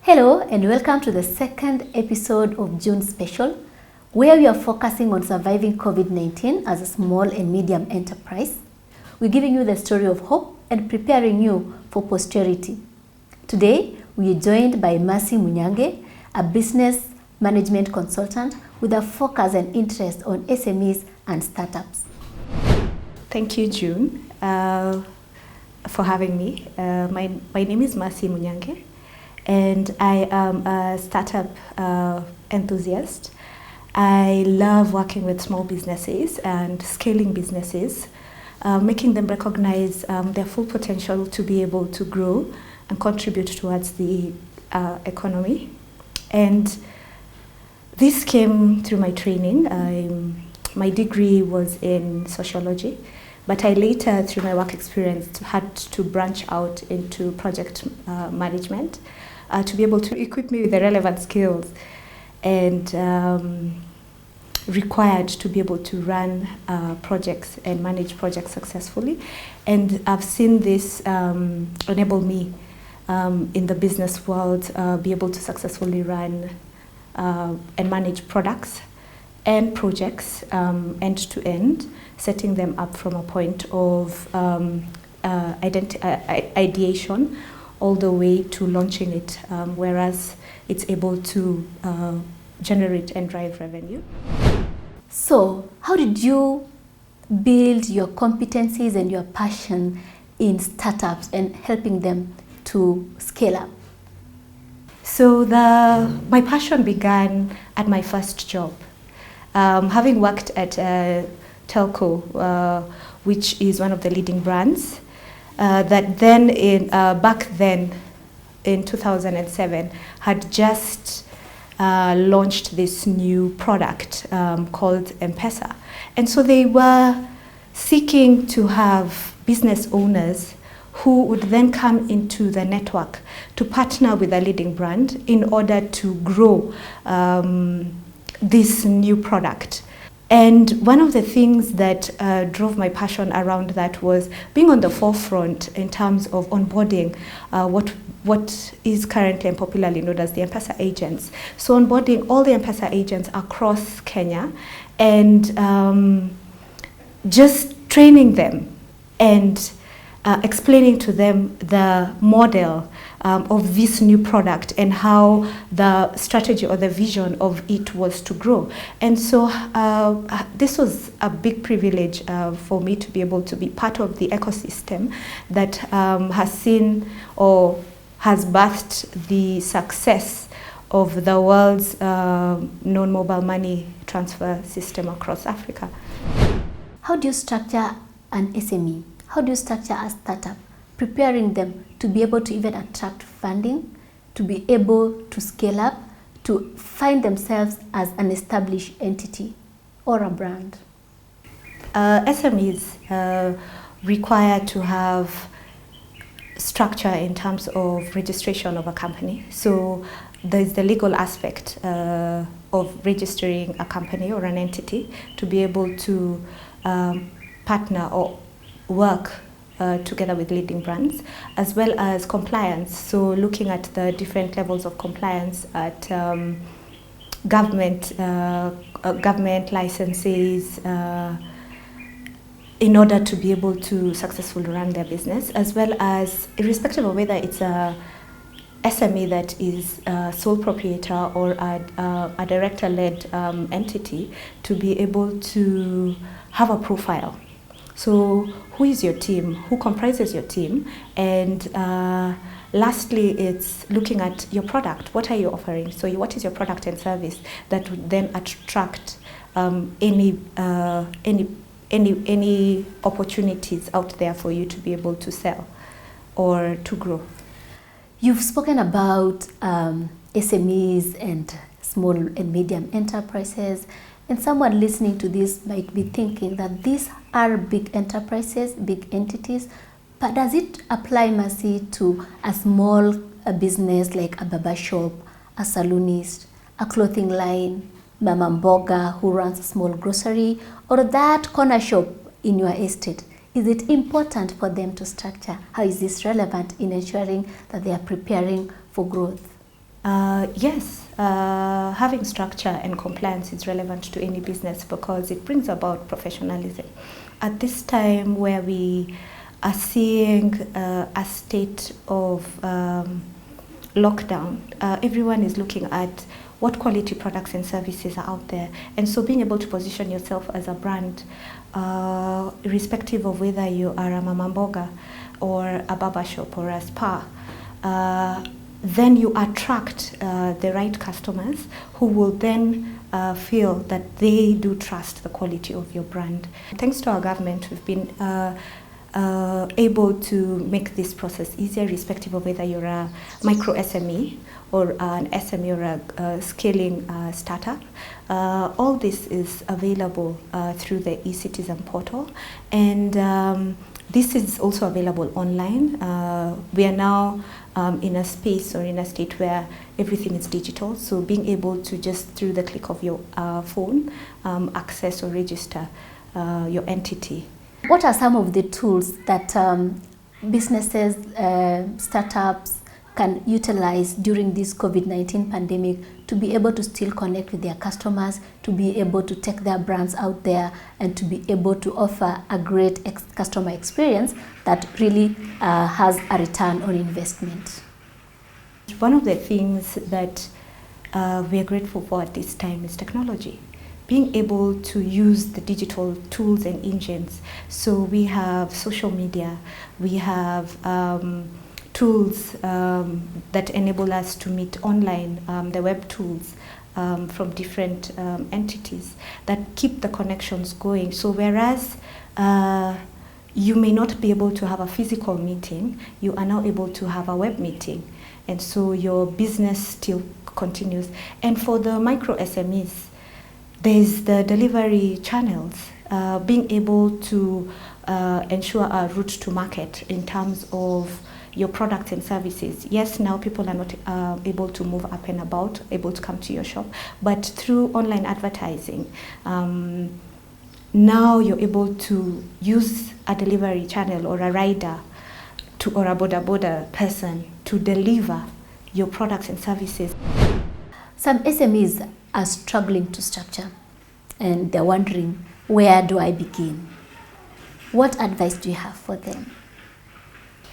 Hello and welcome to the second episode of June Special, where we are focusing on surviving COVID-19 as a small and medium enterprise. We're giving you the story of hope and preparing you for posterity. Today, we are joined by Massey Munyange, a business management consultant with a focus and interest on SMEs and startups. Thank you, June, for having me. My name is Massey Munyange, and I am a startup enthusiast. I love working with small businesses and scaling businesses, making them recognize their full potential to be able to grow and contribute towards the economy. And this came through my training. My degree was in sociology, but I later, through my work experience, had to branch out into project management to be able to equip me with the relevant skills and required to be able to run projects and manage projects successfully. And I've seen this enable me in the business world be able to successfully run and manage products and projects end to end, setting them up from a point of ideation all the way to launching it, whereas it's able to generate and drive revenue. So, how did you build your competencies and your passion in startups and helping them to scale up? So my passion began at my first job. Having worked at Telco, which is one of the leading brands, that then back then in 2007 had just launched this new product called M-Pesa. And so they were seeking to have business owners who would then come into the network to partner with a leading brand in order to grow this new product. And one of the things that drove my passion around that was being on the forefront in terms of onboarding what is currently and popularly known as the M-Pesa agents. So onboarding all the M-Pesa agents across Kenya and just training them and explaining to them the model of this new product and how the strategy or the vision of it was to grow. And so this was a big privilege for me to be able to be part of the ecosystem that has seen or has birthed the success of the world's known mobile money transfer system across Africa. How do you structure an SME? How do you structure a startup, preparing them to be able to even attract funding, to be able to scale up, to find themselves as an established entity or a brand? SMEs require to have structure in terms of registration of a company. So there's the legal aspect of registering a company or an entity to be able to partner or work together with leading brands, as well as compliance. So looking at the different levels of compliance at government licenses in order to be able to successfully run their business, as well as irrespective of whether it's a SME that is a sole proprietor or a director-led entity, to be able to have a profile. So who is your team? Who comprises your team? And lastly, it's looking at your product. What are you offering? So what is your product and service that would then attract any opportunities out there for you to be able to sell or to grow? You've spoken about SMEs and small and medium enterprises. And someone listening to this might be thinking that these are big enterprises, big entities, but does it apply, Massey, to a small business like a barber shop, a saloonist, a clothing line, Mama Mboga who runs a small grocery, or that corner shop in your estate? Is it important for them to structure? How is this relevant in ensuring that they are preparing for growth? Yes, having structure and compliance is relevant to any business because it brings about professionalism. At this time where we are seeing a state of lockdown, everyone is looking at what quality products and services are out there. And so being able to position yourself as a brand, irrespective of whether you are a mama mboga or a barber shop or a spa, then you attract the right customers who will then feel that they do trust the quality of your brand. Thanks to our government, we've been able to make this process easier, irrespective of whether you're a micro SME or an SME or a scaling startup. All this is available through the eCitizen portal, and this is also available online. We are now in a space or in a state where everything is digital, so being able to just through the click of your phone access or register your entity. What are some of the tools that businesses, startups can utilize during this COVID-19 pandemic to be able to still connect with their customers, to be able to take their brands out there, and to be able to offer a great customer experience that really has a return on investment? One of the things that we are grateful for at this time is technology. Being able to use the digital tools and engines. So we have social media, we have tools that enable us to meet online, the web tools from different entities that keep the connections going. So whereas you may not be able to have a physical meeting, you are now able to have a web meeting. And so your business still continues. And for the micro SMEs, there's the delivery channels, being able to ensure a route to market in terms of your products and services. Yes, now people are not able to move up and about, able to come to your shop, but through online advertising, now you're able to use a delivery channel or a rider or a boda person to deliver your products and services. Some SMEs are struggling to structure and they're wondering, where do I begin? What advice do you have for them?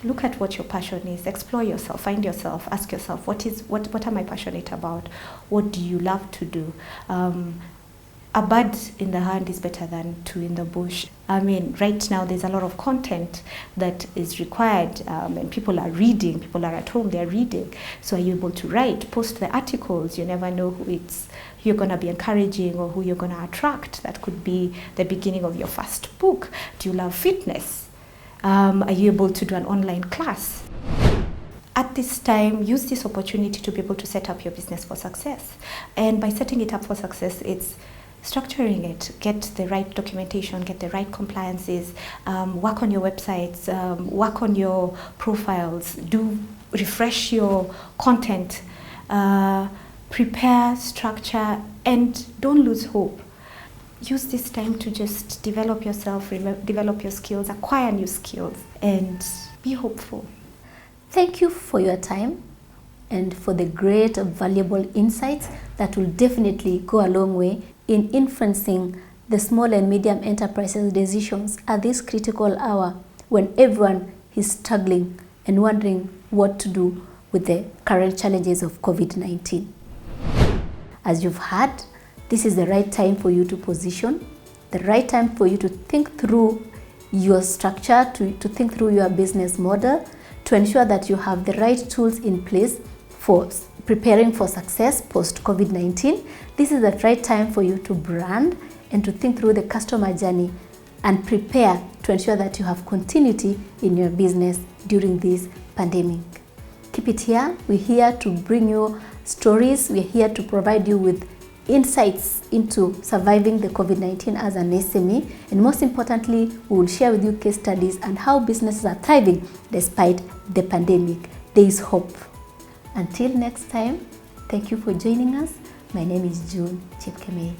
Look at what your passion is, explore yourself, find yourself, ask yourself, what am I passionate about? What do you love to do? A bird in the hand is better than two in the bush. I mean, right now there's a lot of content that is required, and people are reading, people are at home, they're reading. So are you able to write, post the articles? You never know who you're going to be encouraging or who you're going to attract. That could be the beginning of your first book. Do you love fitness? Are you able to do an online class? At this time, use this opportunity to be able to set up your business for success. And by setting it up for success, it's structuring it, get the right documentation, get the right compliances, work on your websites, work on your profiles, refresh your content, prepare, structure, and don't lose hope. Use this time to just develop yourself, develop your skills, acquire new skills, and be hopeful. Thank you for your time and for the great valuable insights that will definitely go a long way in influencing the small and medium enterprises' decisions at this critical hour when everyone is struggling and wondering what to do with the current challenges of COVID-19. As you've heard, this is the right time for you to position, the right time for you to think through your structure, to think through your business model, to ensure that you have the right tools in place for preparing for success post-COVID-19. This is the right time for you to brand and to think through the customer journey and prepare to ensure that you have continuity in your business during this pandemic. Keep it here. We're here to bring you stories. We're here to provide you with insights into surviving the COVID-19 as an SME, and most importantly, we will share with you case studies and how businesses are thriving despite the pandemic. There is hope. Until next time, thank you for joining us. My name is Chepkemei.